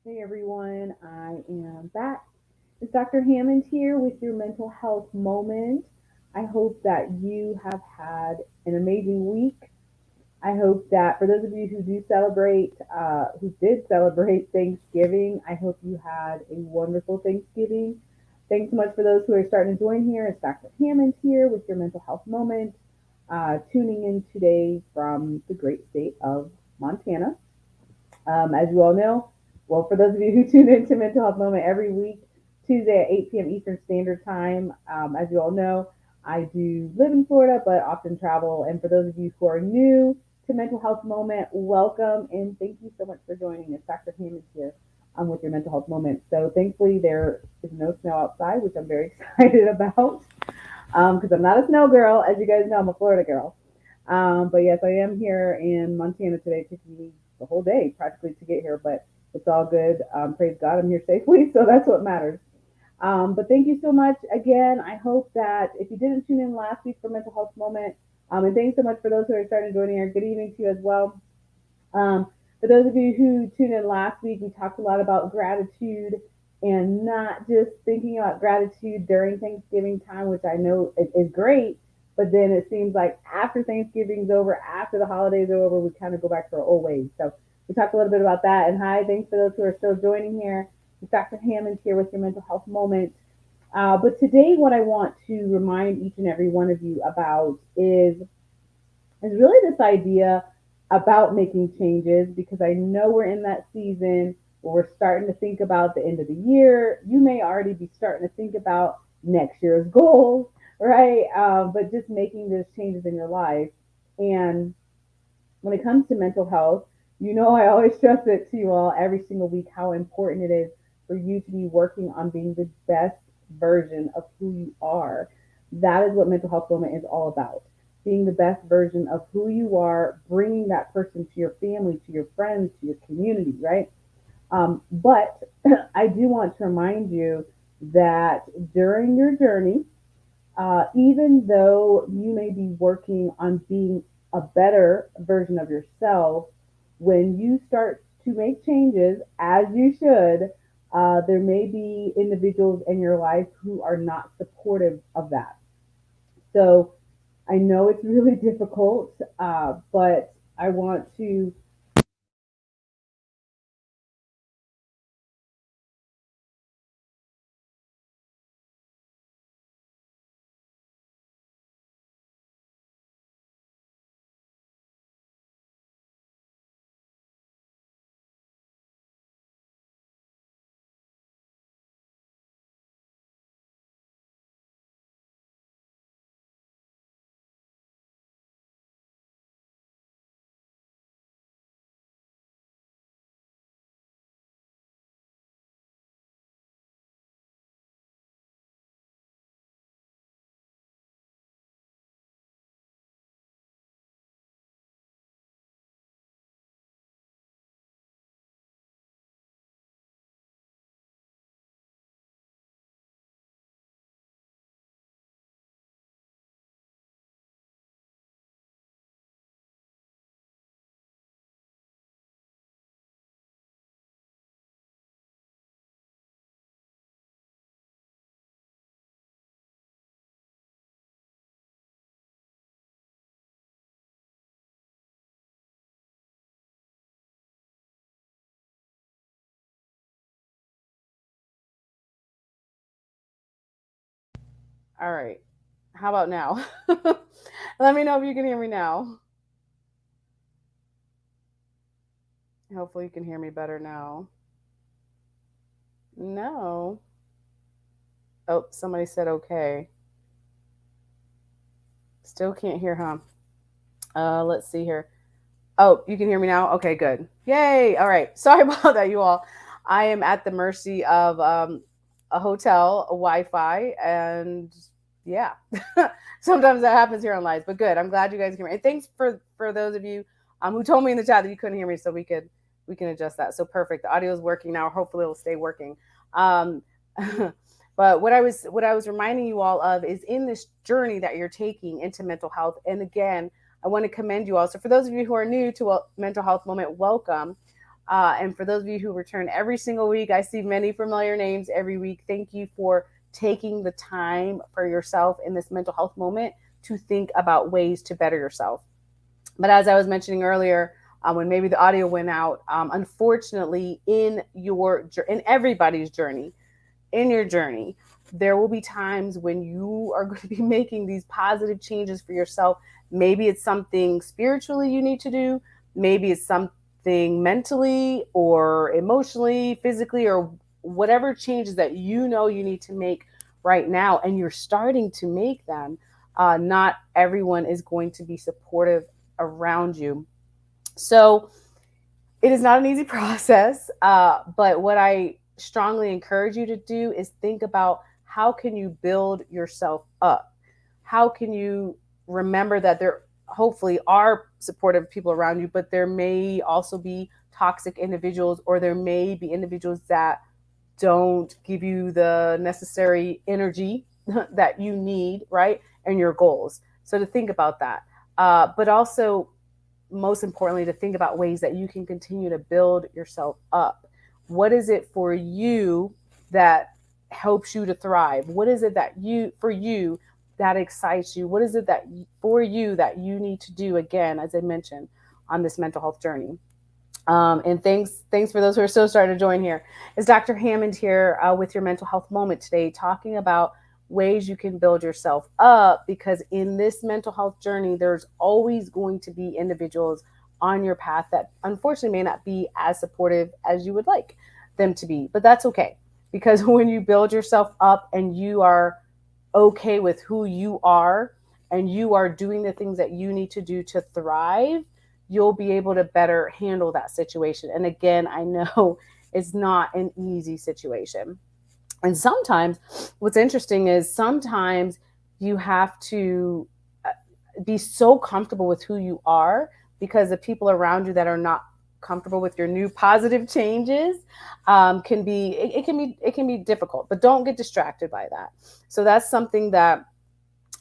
Hey everyone, I am back. It's Dr. Hammond here with your mental health moment. I hope that you have had an amazing week. I hope that for those of you who did celebrate Thanksgiving, I hope you had a wonderful Thanksgiving. Thanks so much for those who are starting to join here. It's Dr. Hammond here with your mental health moment, tuning in today from the great state of Montana. As you all know, well, for those of you who tune into Mental Health Moment every week, Tuesday at 8 p.m. Eastern Standard Time, as you all know, I do live in Florida, but often travel. And for those of you who are new to Mental Health Moment, welcome and thank you so much for joining us. Dr. Hammond here with your Mental Health Moment. So thankfully, there is no snow outside, which I'm very excited about because I'm not a snow girl. As you guys know, I'm a Florida girl. But yes, I am here in Montana today. It took me the whole day practically to get here, but it's all good. Praise God, I'm here safely, so that's what matters. But thank you so much again. I hope that if you didn't tune in last week for Mental Health Moment, and thanks so much for those who are starting joining here. Good evening to you as well. For those of you who tuned in last week, we talked a lot about gratitude and not just thinking about gratitude during Thanksgiving time, which I know is great. But then it seems like after Thanksgiving's over, after the holidays are over, we kind of go back to our old ways. So we talked a little bit about that. And hi, thanks for those who are still joining here. It's Dr. Hammond here with your mental health moment. But today, what I want to remind each and every one of you about is really this idea about making changes because I know we're in that season where we're starting to think about the end of the year. You may already be starting to think about next year's goals, right? But just making those changes in your life. And when it comes to mental health, you know, I always stress it to you all every single week how important it is for you to be working on being the best version of who you are. That is what mental health moment is all about. Being the best version of who you are, bringing that person to your family, to your friends, to your community, right? But I do want to remind you that during your journey, even though you may be working on being a better version of yourself, when you start to make changes, as you should, there may be individuals in your life who are not supportive of that. So I know it's really difficult, but I want to. All right. How about now? Let me know if you can hear me now. Hopefully, you can hear me better now. No. Oh, somebody said okay. Still can't hear, huh? Let's see here. Oh, you can hear me now? Okay, good. Yay. All right. Sorry about that, you all. I am at the mercy of a hotel, a Wi Fi, and yeah. Sometimes that happens here on live, but good. I'm glad you guys can hear me. And thanks for those of you who told me in the chat that you couldn't hear me, so we can adjust that. So perfect. The audio is working now. Hopefully it'll stay working. Um, but what I was reminding you all of is in this journey that you're taking into mental health. And again, I want to commend you all. So for those of you who are new to a mental health moment, welcome. And for those of you who return every single week, I see many familiar names every week. Thank you for taking the time for yourself in this mental health moment to think about ways to better yourself. But as I was mentioning earlier, when maybe the audio went out, unfortunately, in everybody's journey, in your journey, there will be times when you are going to be making these positive changes for yourself. Maybe it's something spiritually you need to do. Maybe it's something mentally or emotionally, physically, or whatever changes that you know you need to make right now, and you're starting to make them. Not everyone is going to be supportive around you. So it is not an easy process, but what I strongly encourage you to do is think about how can you build yourself up? How can you remember that there hopefully are supportive people around you, but there may also be toxic individuals, or there may be individuals that don't give you the necessary energy that you need, right? And your goals. So to think about that. But also, most importantly, to think about ways that you can continue to build yourself up. What is it for you that helps you to thrive? What is it that for you that excites you? What is it that for you that you need to do, again, as I mentioned, on this mental health journey? And thanks for those who are still starting to join here. It's Dr. Hammond here with your mental health moment today, talking about ways you can build yourself up, because in this mental health journey, there's always going to be individuals on your path that unfortunately may not be as supportive as you would like them to be. But that's okay, because when you build yourself up and you are okay with who you are, and you are doing the things that you need to do to thrive, you'll be able to better handle that situation. And again, I know it's not an easy situation. And sometimes what's interesting is sometimes you have to be so comfortable with who you are, because the people around you that are not comfortable with your new positive changes can be it can be difficult. But don't get distracted by that. So that's something that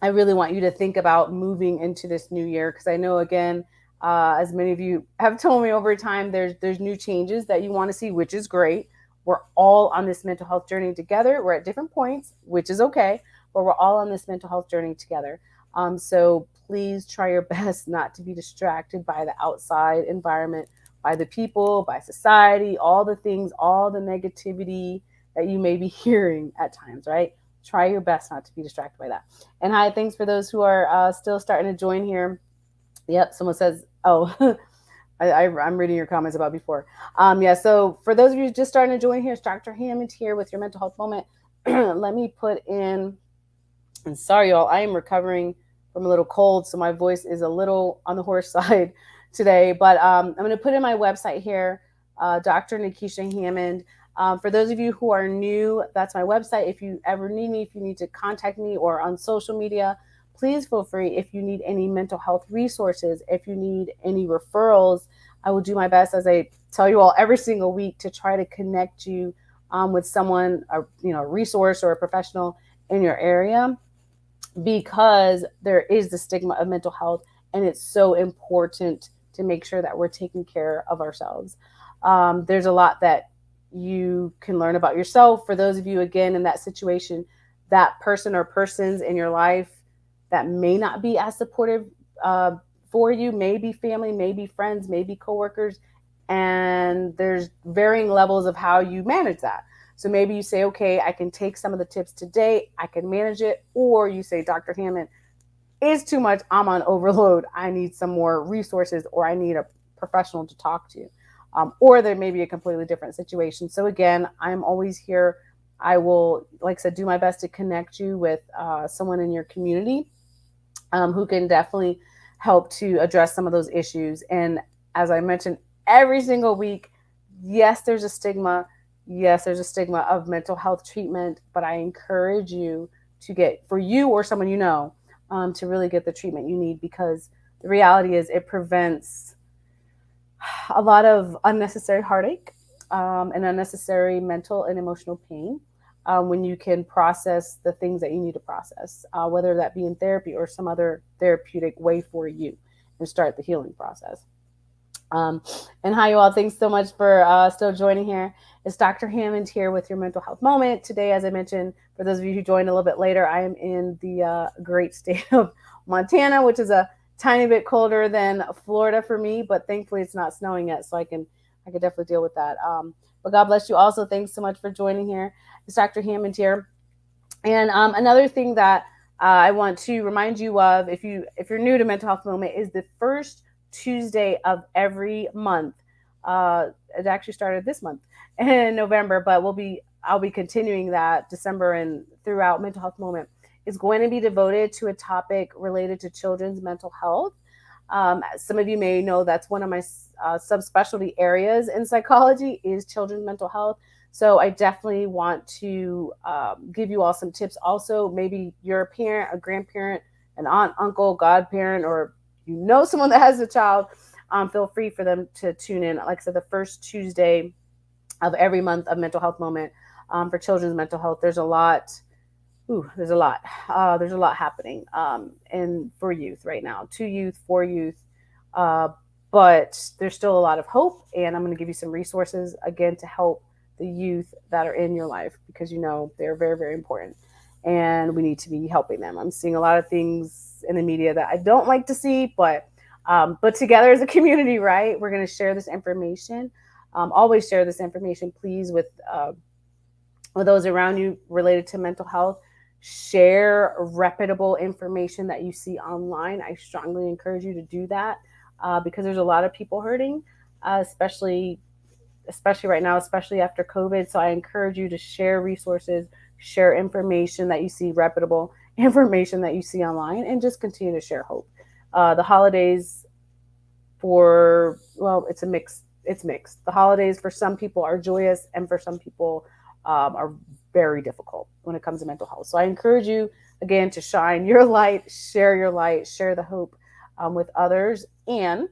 I really want you to think about moving into this new year, because I know, again, as many of you have told me over time, there's new changes that you want to see, which is great. We're all on this mental health journey together. We're at different points, which is okay, but we're all on this mental health journey together. So please try your best not to be distracted by the outside environment, by the people, by society, all the things, all the negativity that you may be hearing at times, right? Try your best not to be distracted by that. And hi, thanks for those who are still starting to join here. Yep, someone says, oh, I'm reading your comments about before. Yeah, so for those of you just starting to join here, it's Dr. Hammond here with your mental health moment. Let me put in, and sorry, y'all, I am recovering from a little cold, so my voice is a little on the hoarse side today. But I'm going to put in my website here, Dr. Nikisha Hammond. For those of you who are new, that's my website. If you ever need me, if you need to contact me or on social media, please feel free. If you need any mental health resources, if you need any referrals, I will do my best, as I tell you all every single week, to try to connect you with someone, a resource or a professional in your area, because there is the stigma of mental health, and it's so important to make sure that we're taking care of ourselves. There's a lot that you can learn about yourself. For those of you, again, in that situation, that person or persons in your life that may not be as supportive for you, maybe family, maybe friends, maybe coworkers, and there's varying levels of how you manage that. So maybe you say, okay, I can take some of the tips today, I can manage it. Or you say, Dr. Hammond, it's too much, I'm on overload, I need some more resources, or I need a professional to talk to. Or there may be a completely different situation. So again, I'm always here. I will, like I said, do my best to connect you with someone in your community who can definitely help to address some of those issues. And as I mentioned, every single week, yes, there's a stigma. Yes, there's a stigma of mental health treatment, but I encourage you to get, for you or someone you know, to really get the treatment you need, because the reality is it prevents a lot of unnecessary heartache and unnecessary mental and emotional pain when you can process the things that you need to process, whether that be in therapy or some other therapeutic way for you, and start the healing process. Um, and hi, you all. Thanks so much for still joining here. It's Dr. Hammond here with your mental health moment. Today, as I mentioned, for those of you who joined a little bit later, I am in the great state of Montana, which is a tiny bit colder than Florida for me, but thankfully it's not snowing yet, so I can definitely deal with that. But God bless you. Also, thanks so much for joining here. It's Dr. Hammond here. And another thing that I want to remind you of, if you're new to Mental Health Moment, is the first Tuesday of every month. It actually started this month in November, but I'll be continuing that December and throughout. Mental Health Moment is going to be devoted to a topic related to children's mental health. Some of you may know that's one of my subspecialty areas in psychology is children's mental health. So I definitely want to give you all some tips. Also, maybe you're a parent, a grandparent, an aunt, uncle, godparent, or you know someone that has a child. Feel free for them to tune in. Like I said, the first Tuesday of every month of Mental Health Moment for children's mental health. There's a lot. There's a lot. There's a lot happening and for youth right now. To youth, for youth. Uh, but there's still a lot of hope, and I'm going to give you some resources again to help the youth that are in your life because they're very, very important and we need to be helping them. I'm seeing a lot of things in the media that I don't like to see, but together as a community, right, we're going to share this information. Always share this information, please, with those around you related to mental health. Share reputable information that you see online. I strongly encourage you to do that because there's a lot of people hurting, especially right now, especially after COVID. So I encourage you to share resources, share information that you see, reputable information that you see online, and just continue to share hope. The holidays it's a mix. It's mixed. The holidays for some people are joyous, and for some people are very difficult when it comes to mental health. So I encourage you again to shine your light, share the hope with others, and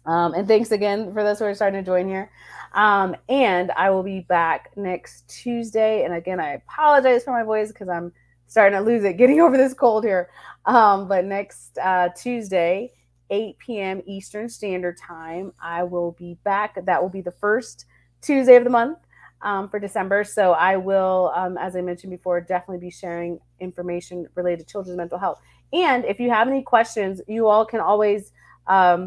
thanks again for those who are starting to join here. And I will be back next Tuesday. And again, I apologize for my voice because I'm starting to lose it getting over this cold here. But next Tuesday, 8 p.m. Eastern Standard Time, I will be back. That will be the first Tuesday of the month for December. So I will, as I mentioned before, definitely be sharing information related to children's mental health. And if you have any questions, you all can always put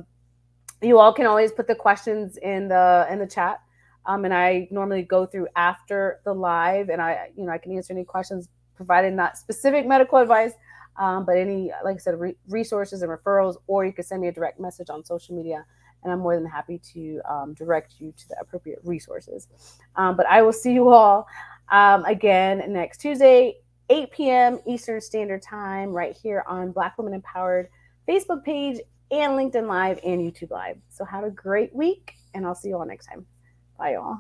the questions in the chat, and I normally go through after the live, and I can answer any questions, provided not specific medical advice, but any, like I said, resources and referrals, or you can send me a direct message on social media, and I'm more than happy to direct you to the appropriate resources. But I will see you all again next Tuesday, 8 p.m. Eastern Standard Time, right here on Black Women Empowered Facebook page and LinkedIn Live and YouTube Live. So have a great week, and I'll see you all next time. Bye, y'all.